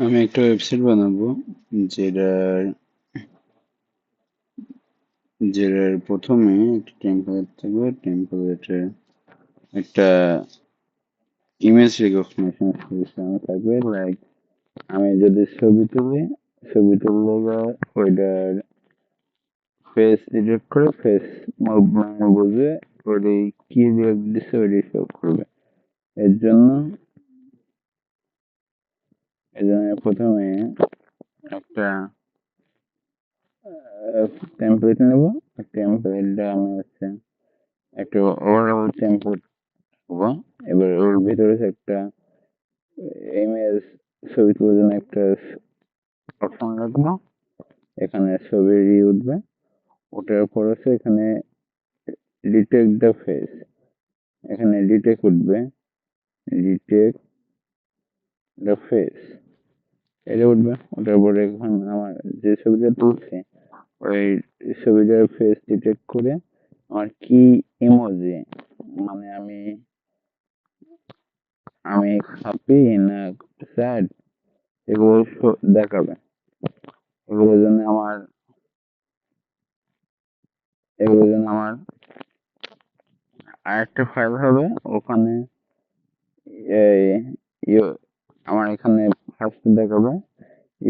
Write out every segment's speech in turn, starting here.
আমি একটা ওয়েবসাইট বানাবো যেটার যেটার প্রথমে একটা টেমপ্লেট থাকবে। টেমপ্লেটের একটা ইমেজ রিকগনিশন সিস্টেম থাকবে। লাইক আমি যদি ছবি তুললে বা ওইটার ফেস ডিটেক্ট করে ফেস মুভমেন্ট বুঝে ওই কি রিয়াক্ট দিচ্ছে ওইটাই শো করবে। এর জন্য প্রথমে একটা টেমপ্লেট নেব। টেমপ্লেটটা আমি একটা ওভারঅল টেমপ্লেট নেবো। এবার ওর ভিতরে একটা ইমেজ ছবি তোলার জন্য একটা অপশন রাখবো। এখানে ছবির উঠবে, ওটার পর হচ্ছে এখানে ডিটেক্ট দ্য ফেস, এখানে ডিটেক্ট উঠবে, ডিটেক্ট দ্য ফেস এটা উঠবে। ওটার পরে এখন আমার যে ছবিটা তুলছে ওই ছবিটার ফেস ডিটেক্ট করে আমার কি ইমোজি, মানে আমি আমি হ্যাপি না স্যাড, এগুলো দেখাবে। এগুলোর জন্য আমার এগুলোর জন্য আমার আরেকটা ফাইল হবে। ওখানে এই ইউ- আমার এখানে ফার্স্ট দেখাবে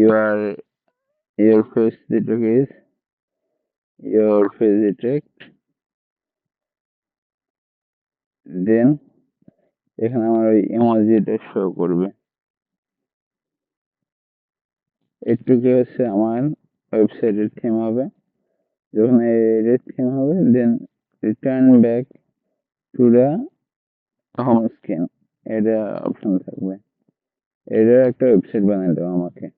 your your face detect is your face detect, then এখানে আমার ওই ইমোজিটা শো করবে। এটুকু হচ্ছে আমার ওয়েবসাইটের থিম হবে। যখন এর থিম হবে then return back to the home screen, এটা অপশন থাকবে। এটা একটা ওয়েবসাইট বানিয়ে দেবো আমাকে।